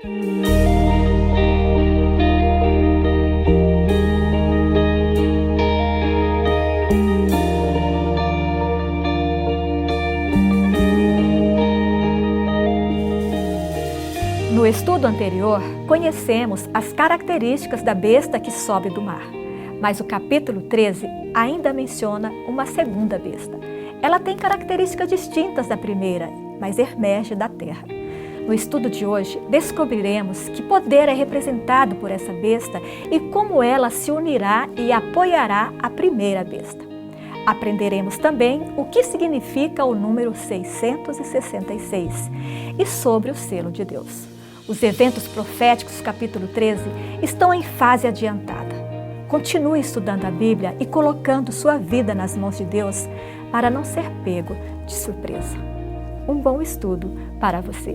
No estudo anterior, conhecemos as características da besta que sobe do mar, mas o capítulo 13 ainda menciona uma segunda besta. Ela tem características distintas da primeira, mas emerge da terra. No estudo de hoje, descobriremos que poder é representado por essa besta e como ela se unirá e apoiará a primeira besta. Aprenderemos também o que significa o número 666 e sobre o selo de Deus. Os eventos proféticos, capítulo 13, estão em fase adiantada. Continue estudando a Bíblia e colocando sua vida nas mãos de Deus para não ser pego de surpresa. Um bom estudo para você.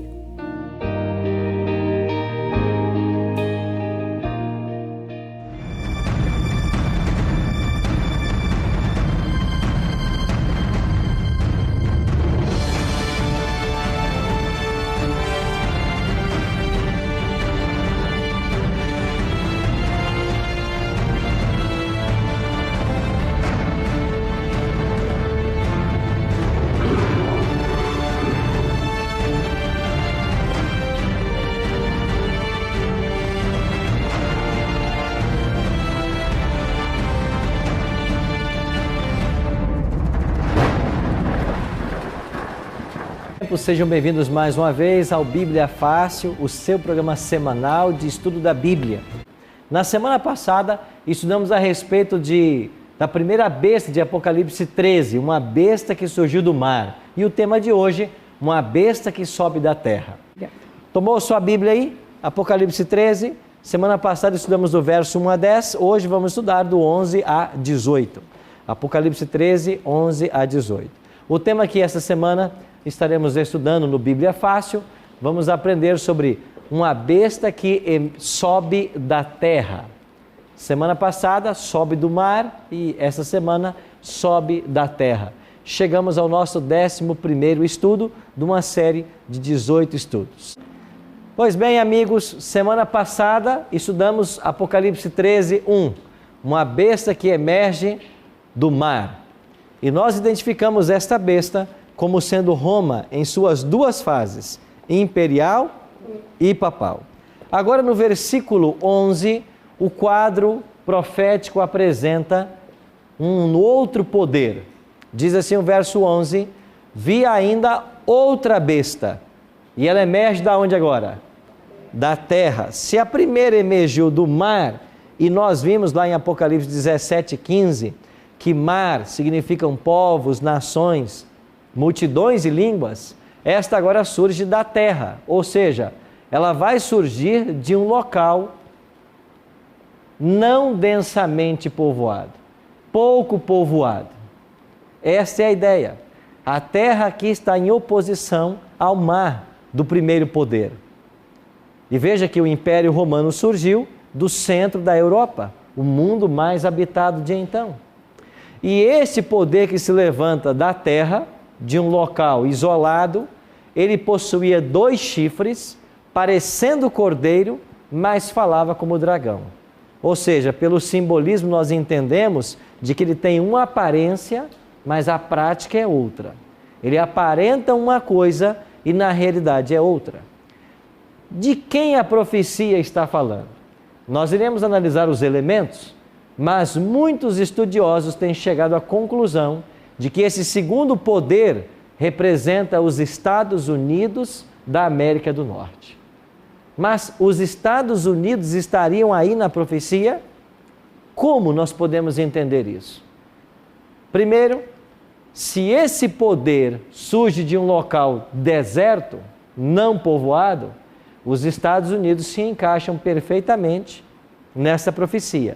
Sejam bem-vindos mais uma vez ao Bíblia Fácil, o seu programa semanal de estudo da Bíblia. Na semana passada, estudamos a respeito da primeira besta de Apocalipse 13, uma besta que surgiu do mar. E o tema de hoje, uma besta que sobe da terra. Tomou sua Bíblia aí? Apocalipse 13. Semana passada estudamos do verso 1 a 10, hoje vamos estudar do 11 a 18. Apocalipse 13, 11 a 18. O tema que essa semana estaremos estudando no Bíblia Fácil, vamos aprender sobre uma besta que sobe da terra. Semana passada, sobe do mar e essa semana, sobe da terra. Chegamos ao nosso 11º estudo de uma série de 18 estudos. Pois bem, amigos, semana passada estudamos Apocalipse 13, 1, uma besta que emerge do mar. E nós identificamos esta besta como sendo Roma em suas duas fases, imperial e papal. Agora no versículo 11, o quadro profético apresenta um outro poder. Diz assim o verso 11, vi ainda outra besta, e ela emerge da onde agora? Da terra. Se a primeira emergiu do mar, e nós vimos lá em Apocalipse 17, 15, que mar significam povos, nações, multidões e línguas, esta agora surge da terra, ou seja, ela vai surgir de um local não densamente povoado, pouco povoado. Esta é a ideia. A terra aqui está em oposição ao mar do primeiro poder. E veja que o Império Romano surgiu do centro da Europa, o mundo mais habitado de então. E esse poder que se levanta da terra, de um local isolado, ele possuía 2 chifres, parecendo cordeiro, mas falava como dragão. Ou seja, pelo simbolismo nós entendemos de que ele tem uma aparência, mas a prática é outra. Ele aparenta uma coisa e na realidade é outra. De quem a profecia está falando? Nós iremos analisar os elementos, mas muitos estudiosos têm chegado à conclusão de que esse segundo poder representa os Estados Unidos da América do Norte. Mas os Estados Unidos estariam aí na profecia? Como nós podemos entender isso? Primeiro, se esse poder surge de um local deserto, não povoado, os Estados Unidos se encaixam perfeitamente nessa profecia.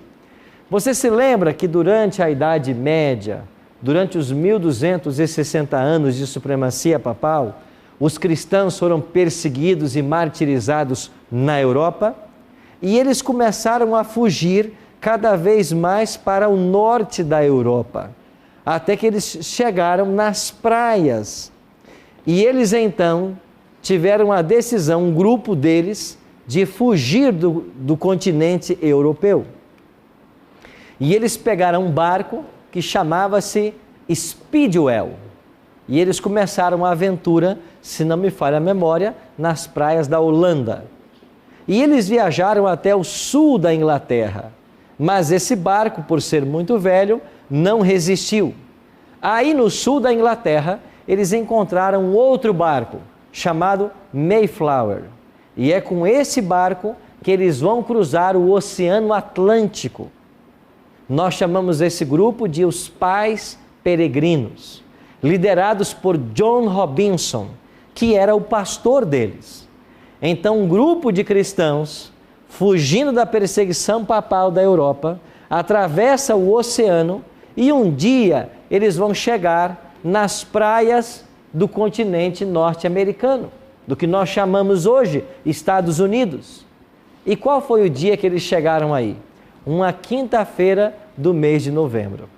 Você se lembra que durante a Idade Média, durante os 1260 anos de supremacia papal, os cristãos foram perseguidos e martirizados na Europa e eles começaram a fugir cada vez mais para o norte da Europa, até que eles chegaram nas praias. E eles então tiveram a decisão, um grupo deles, de fugir do continente europeu. E eles pegaram um barco que chamava-se Speedwell. E eles começaram a aventura, se não me falha a memória, nas praias da Holanda. E eles viajaram até o sul da Inglaterra. Mas esse barco, por ser muito velho, não resistiu. Aí no sul da Inglaterra, eles encontraram um outro barco, chamado Mayflower. E é com esse barco que eles vão cruzar o Oceano Atlântico. Nós chamamos esse grupo de os Pais Peregrinos, liderados por John Robinson, que era o pastor deles. Então, um grupo de cristãos, fugindo da perseguição papal da Europa, atravessa o oceano e um dia eles vão chegar nas praias do continente norte-americano, do que nós chamamos hoje Estados Unidos. E qual foi o dia que eles chegaram aí? Uma quinta-feira do mês de novembro.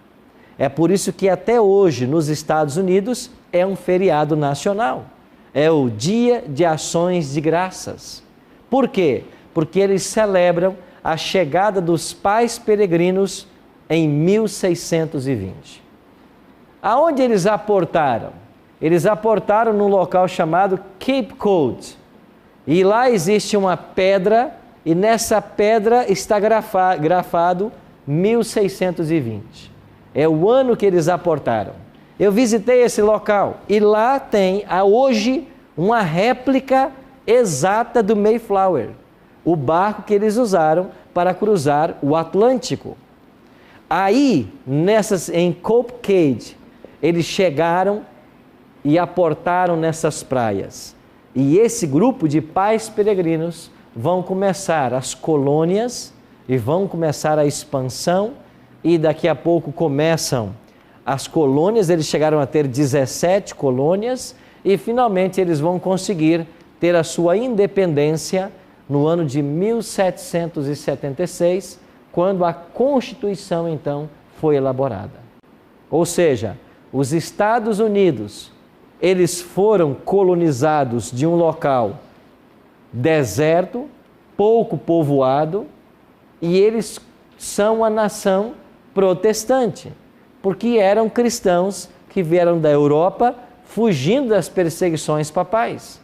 É por isso que até hoje nos Estados Unidos é um feriado nacional. É o Dia de Ações de Graças. Por quê? Porque eles celebram a chegada dos Pais Peregrinos em 1620. Aonde eles aportaram? Eles aportaram num local chamado Cape Cod. E lá existe uma pedra, e nessa pedra está grafado 1620. É o ano que eles aportaram. Eu visitei esse local e lá tem hoje uma réplica exata do Mayflower, o barco que eles usaram para cruzar o Atlântico. Aí, em Cape Cod, eles chegaram e aportaram nessas praias. E esse grupo de pais peregrinos vão começar as colônias e vão começar a expansão, e daqui a pouco começam as colônias. Eles chegaram a ter 17 colônias e finalmente eles vão conseguir ter a sua independência no ano de 1776, quando a Constituição então foi elaborada. Ou seja, os Estados Unidos, eles foram colonizados de um local deserto, pouco povoado, e eles são a nação protestante, porque eram cristãos que vieram da Europa fugindo das perseguições papais.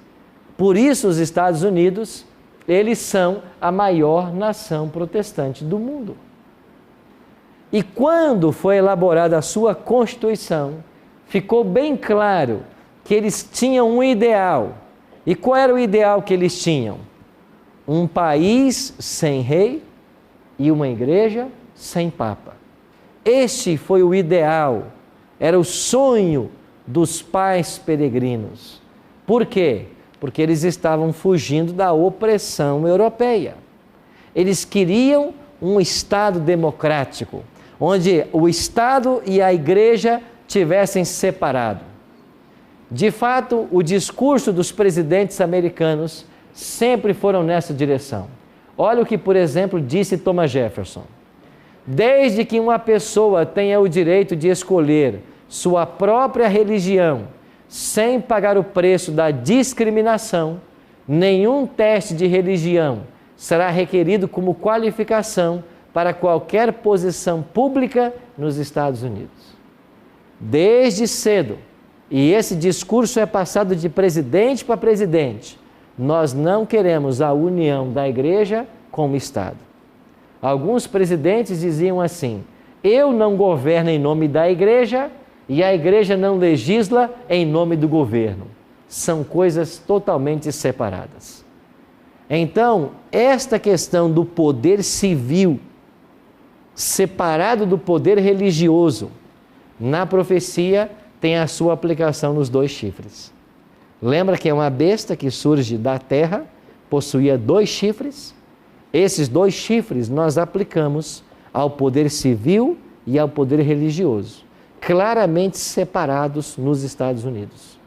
Por isso os Estados Unidos, eles são a maior nação protestante do mundo. E quando foi elaborada a sua Constituição, ficou bem claro que eles tinham um ideal. E qual era o ideal que eles tinham? Um país sem rei e uma igreja sem papa. Este foi o ideal, era o sonho dos pais peregrinos. Por quê? Porque eles estavam fugindo da opressão europeia. Eles queriam um Estado democrático, onde o Estado e a igreja tivessem separado. De fato, o discurso dos presidentes americanos sempre foram nessa direção. Olha o que, por exemplo, disse Thomas Jefferson. Desde que uma pessoa tenha o direito de escolher sua própria religião sem pagar o preço da discriminação, nenhum teste de religião será requerido como qualificação para qualquer posição pública nos Estados Unidos. Desde cedo, e esse discurso é passado de presidente para presidente, nós não queremos a união da igreja com o Estado. Alguns presidentes diziam assim: eu não governo em nome da igreja e a igreja não legisla em nome do governo. São coisas totalmente separadas. Então, esta questão do poder civil separado do poder religioso, na profecia tem a sua aplicação nos 2 chifres. Lembra que é uma besta que surge da terra, possuía 2 chifres? Esses 2 chifres nós aplicamos ao poder civil e ao poder religioso, claramente separados nos Estados Unidos.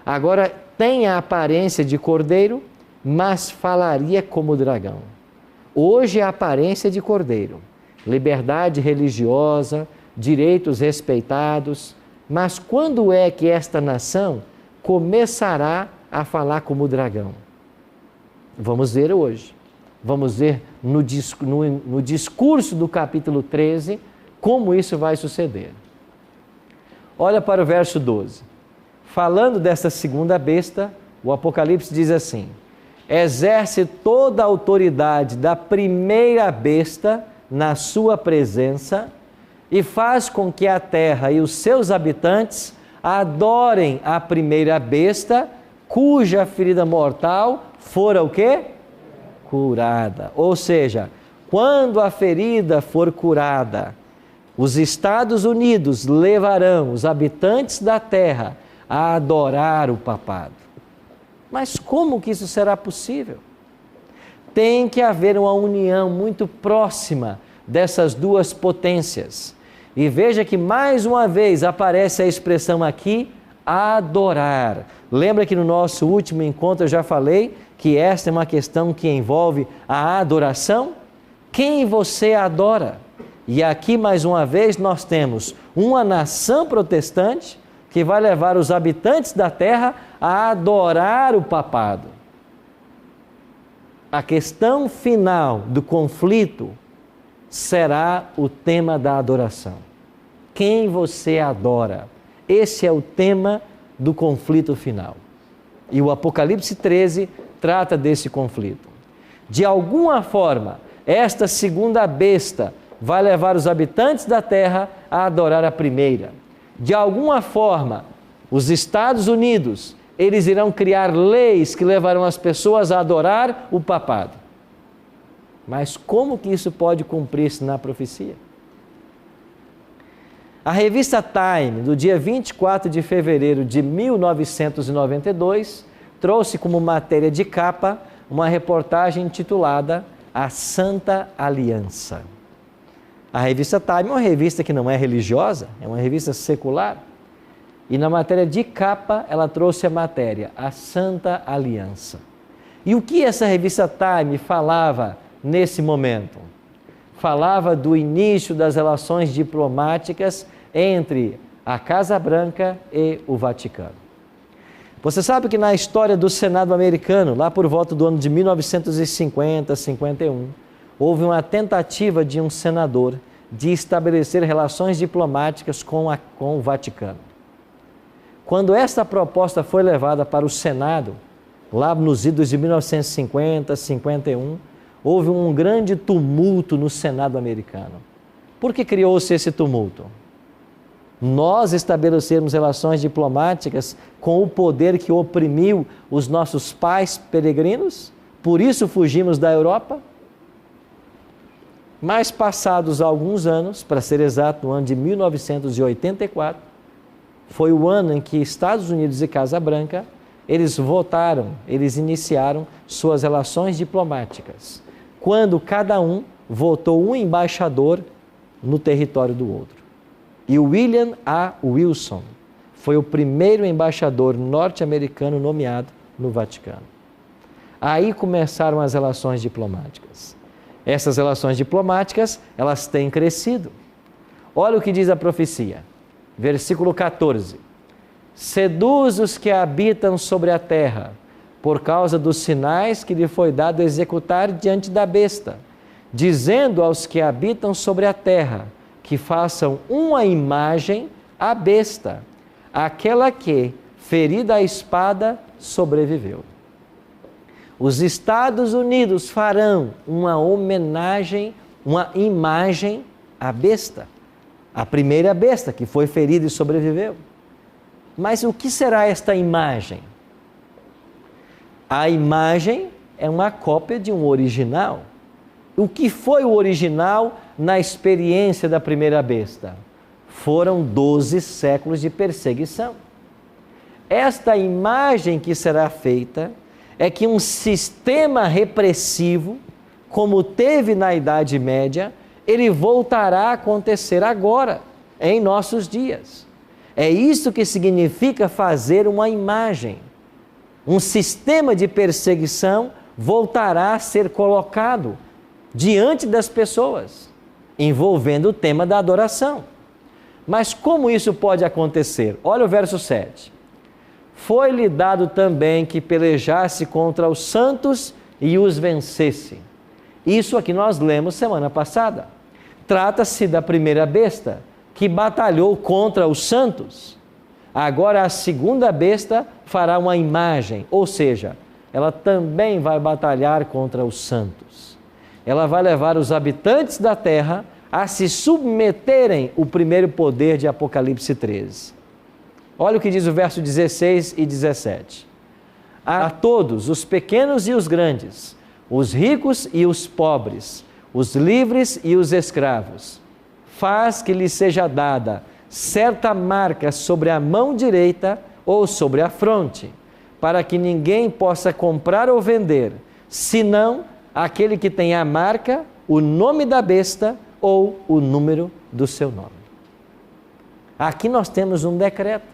Agora, tem a aparência de cordeiro, mas falaria como dragão. Hoje é a aparência de cordeiro, liberdade religiosa, direitos respeitados, mas quando é que esta nação começará a falar como dragão? Vamos ver hoje. Vamos ver no discurso do capítulo 13 como isso vai suceder. Olha para o verso 12. Falando dessa segunda besta, o Apocalipse diz assim: exerce toda a autoridade da primeira besta na sua presença e faz com que a terra e os seus habitantes adorem a primeira besta, cuja ferida mortal fora o quê? Curada. Ou seja, quando a ferida for curada, os Estados Unidos levarão os habitantes da terra a adorar o papado. Mas como que isso será possível? Tem que haver uma união muito próxima dessas duas potências. E veja que mais uma vez aparece a expressão aqui, adorar. Lembra que no nosso último encontro eu já falei que esta é uma questão que envolve a adoração? Quem você adora? E aqui mais uma vez nós temos uma nação protestante que vai levar os habitantes da terra a adorar o papado. A questão final do conflito será o tema da adoração. Quem você adora? Esse é o tema do conflito final. E o Apocalipse 13 trata desse conflito. De alguma forma, esta segunda besta vai levar os habitantes da terra a adorar a primeira. De alguma forma, os Estados Unidos, eles irão criar leis que levarão as pessoas a adorar o papado. Mas como que isso pode cumprir-se na profecia? A revista Time, do dia 24 de fevereiro de 1992, trouxe como matéria de capa uma reportagem intitulada A Santa Aliança. A revista Time é uma revista que não é religiosa, é uma revista secular. E na matéria de capa, ela trouxe a matéria, A Santa Aliança. E o que essa revista Time falava nesse momento? Falava do início das relações diplomáticas entre a Casa Branca e o Vaticano. Você sabe que na história do Senado americano, lá por volta do ano de 1950, 51, houve uma tentativa de um senador de estabelecer relações diplomáticas com o Vaticano. Quando essa proposta foi levada para o Senado, lá nos idos de 1950, 51, houve um grande tumulto no Senado americano. Por que criou-se esse tumulto? Nós estabelecemos relações diplomáticas com o poder que oprimiu os nossos pais peregrinos? Por isso fugimos da Europa? Mas passados alguns anos, para ser exato, no ano de 1984, foi o ano em que Estados Unidos e Casa Branca, eles iniciaram suas relações diplomáticas, quando cada um votou um embaixador no território do outro. E William A. Wilson foi o primeiro embaixador norte-americano nomeado no Vaticano. Aí começaram as relações diplomáticas. Essas relações diplomáticas, elas têm crescido. Olha o que diz a profecia, versículo 14. Seduz os que habitam sobre a terra, por causa dos sinais que lhe foi dado executar diante da besta, dizendo aos que habitam sobre a terra, que façam uma imagem à besta, aquela que, ferida a espada, sobreviveu. Os Estados Unidos farão uma homenagem, uma imagem à besta, a primeira besta que foi ferida e sobreviveu. Mas o que será esta imagem? A imagem é uma cópia de um original. O que foi o original na experiência da primeira besta? Foram 12 séculos de perseguição. Esta imagem que será feita é que um sistema repressivo, como teve na Idade Média, ele voltará a acontecer agora, em nossos dias. É isso que significa fazer uma imagem. Um sistema de perseguição voltará a ser colocado diante das pessoas, envolvendo o tema da adoração. Mas como isso pode acontecer? Olha o verso 7. Foi-lhe dado também que pelejasse contra os santos e os vencesse. Isso aqui nós lemos semana passada. Trata-se da primeira besta que batalhou contra os santos. Agora a segunda besta fará uma imagem, ou seja, ela também vai batalhar contra os santos. Ela vai levar os habitantes da terra a se submeterem ao primeiro poder de Apocalipse 13. Olha o que diz o verso 16 e 17. A todos, os pequenos e os grandes, os ricos e os pobres, os livres e os escravos, faz que lhes seja dada certa marca sobre a mão direita ou sobre a fronte, para que ninguém possa comprar ou vender, senão aquele que tem a marca, o nome da besta ou o número do seu nome. Aqui nós temos um decreto.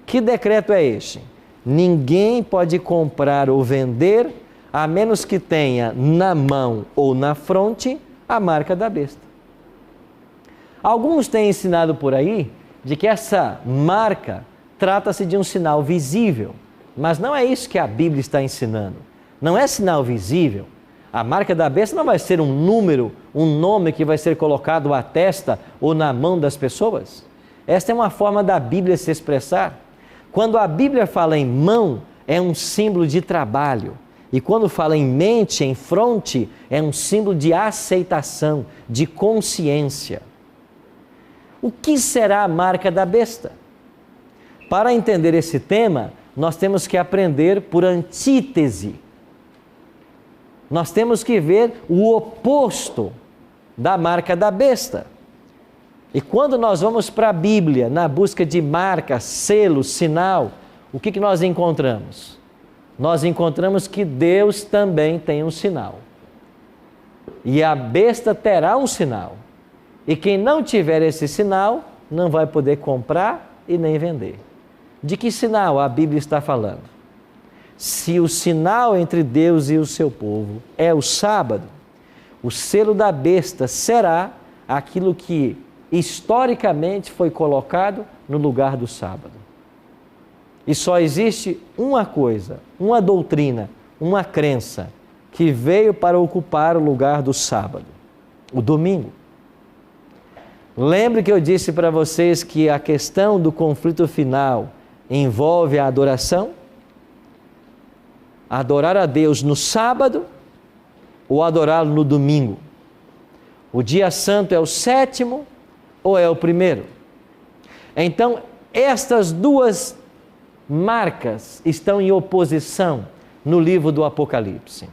Que decreto é este? Ninguém pode comprar ou vender a menos que tenha na mão ou na fronte a marca da besta. Alguns têm ensinado por aí de que essa marca trata-se de um sinal visível, mas não é isso que a Bíblia está ensinando. Não é sinal visível. A marca da besta não vai ser um número, um nome que vai ser colocado à testa ou na mão das pessoas. Esta é uma forma da Bíblia se expressar. Quando a Bíblia fala em mão, é um símbolo de trabalho. E quando fala em mente, em fronte, é um símbolo de aceitação, de consciência. O que será a marca da besta? Para entender esse tema, nós temos que aprender por antítese. Nós temos que ver o oposto da marca da besta. E quando nós vamos para a Bíblia, na busca de marca, selo, sinal, o que nós encontramos? Nós encontramos que Deus também tem um sinal. E a besta terá um sinal. E quem não tiver esse sinal, não vai poder comprar e nem vender. De que sinal a Bíblia está falando? Se o sinal entre Deus e o seu povo é o sábado, o selo da besta será aquilo que historicamente foi colocado no lugar do sábado. E só existe uma coisa, uma doutrina, uma crença que veio para ocupar o lugar do sábado, o domingo. Lembre que eu disse para vocês que a questão do conflito final envolve a adoração? Adorar a Deus no sábado ou adorá-lo no domingo? O dia santo é o sétimo ou é o primeiro? Então, estas duas marcas estão em oposição no livro do Apocalipse.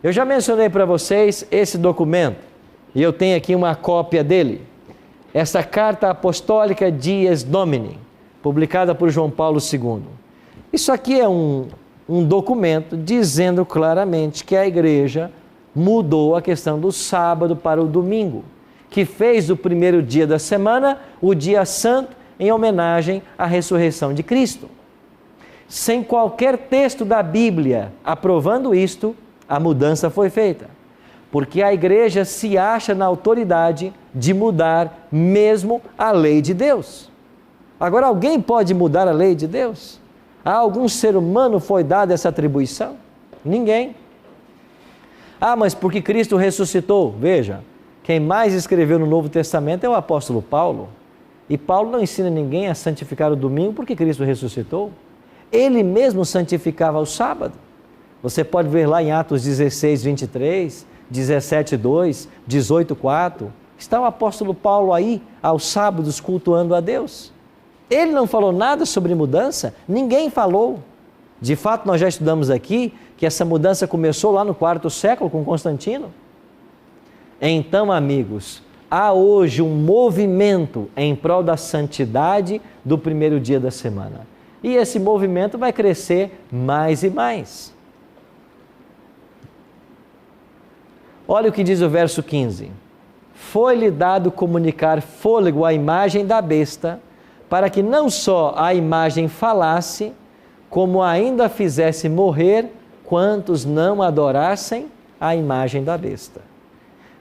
Eu já mencionei para vocês esse documento, e eu tenho aqui uma cópia dele. Essa carta apostólica Dies Domini, publicada por João Paulo II. Isso aqui é um documento dizendo claramente que a igreja mudou a questão do sábado para o domingo, que fez do primeiro dia da semana o dia santo em homenagem à ressurreição de Cristo. Sem qualquer texto da Bíblia aprovando isto, a mudança foi feita. Porque a igreja se acha na autoridade de mudar mesmo a lei de Deus. Agora, alguém pode mudar a lei de Deus? A algum ser humano foi dada essa atribuição? Ninguém. Ah, mas porque Cristo ressuscitou? Veja, quem mais escreveu no Novo Testamento é o apóstolo Paulo. E Paulo não ensina ninguém a santificar o domingo porque Cristo ressuscitou. Ele mesmo santificava o sábado. Você pode ver lá em Atos 16, 23, 17, 2, 18, 4. Está o apóstolo Paulo aí, aos sábados, cultuando a Deus. Ele não falou nada sobre mudança, ninguém falou. De fato, nós já estudamos aqui que essa mudança começou lá no 4º século com Constantino. Então, amigos, há hoje um movimento em prol da santidade do primeiro dia da semana. E esse movimento vai crescer mais e mais. Olha o que diz o verso 15. Foi-lhe dado comunicar fôlego à imagem da besta, para que não só a imagem falasse, como ainda fizesse morrer quantos não adorassem a imagem da besta.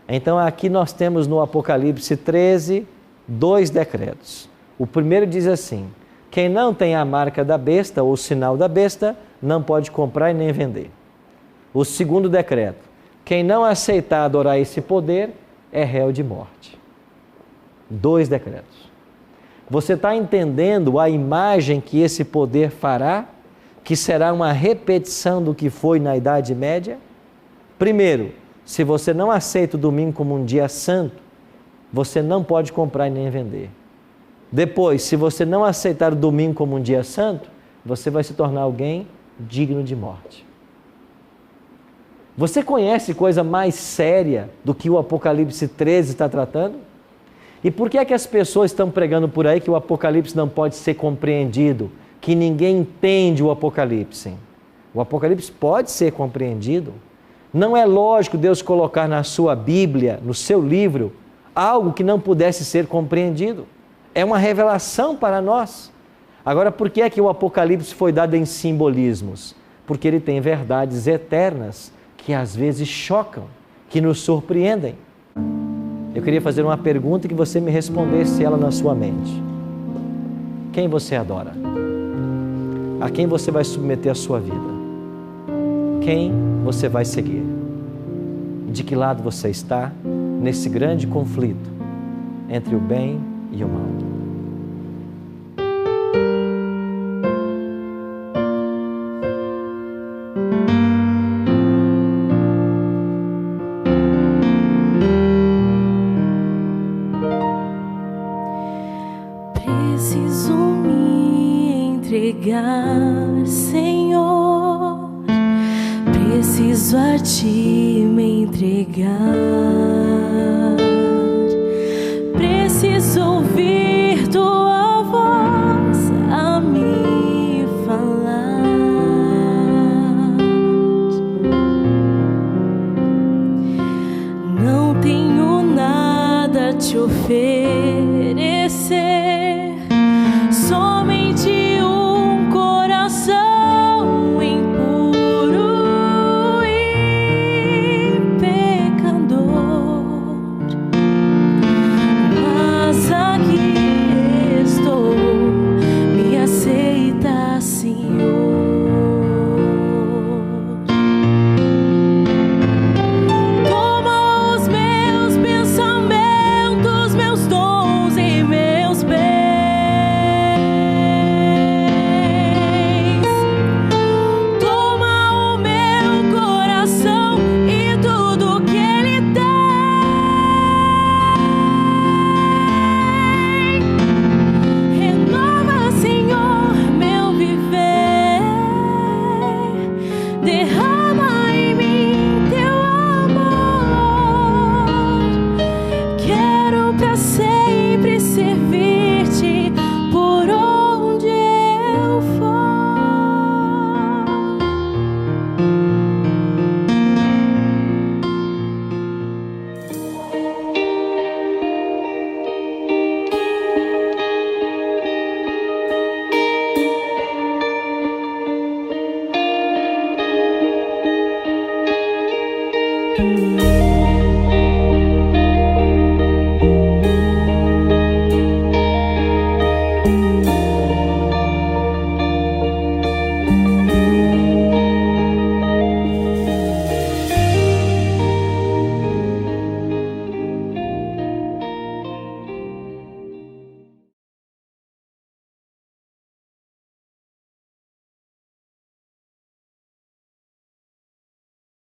Então aqui nós temos no Apocalipse 13, 2 decretos. O primeiro diz assim: quem não tem a marca da besta ou o sinal da besta, não pode comprar e nem vender. O segundo decreto: quem não aceitar adorar esse poder é réu de morte. 2 decretos. Você está entendendo a imagem que esse poder fará? Que será uma repetição do que foi na Idade Média? Primeiro, se você não aceita o domingo como um dia santo, você não pode comprar e nem vender. Depois, se você não aceitar o domingo como um dia santo, você vai se tornar alguém digno de morte. Você conhece coisa mais séria do que o Apocalipse 13 está tratando? E por que é que as pessoas estão pregando por aí que o Apocalipse não pode ser compreendido? Que ninguém entende o Apocalipse? O Apocalipse pode ser compreendido. Não é lógico Deus colocar na sua Bíblia, no seu livro, algo que não pudesse ser compreendido. É uma revelação para nós. Agora, por que é que o Apocalipse foi dado em simbolismos? Porque ele tem verdades eternas que às vezes chocam, que nos surpreendem. Eu queria fazer uma pergunta e que você me respondesse ela na sua mente. Quem você adora? A quem você vai submeter a sua vida? Quem você vai seguir? De que lado você está nesse grande conflito entre o bem e o mal? Preciso me entregar, Senhor. Preciso a Ti me entregar. Preciso ouvir Tua voz a me falar. Não tenho nada a Te oferecer, somente um coração impuro e pecador. Mas aqui estou, me aceita, Senhor. Toma os meus pensamentos, meus dons e meus bens. Toma o meu coração e tudo que ele tem. Renova, Senhor, meu viver. Derrama em mim Teu amor. Quero pra sempre servir-Te por onde eu for.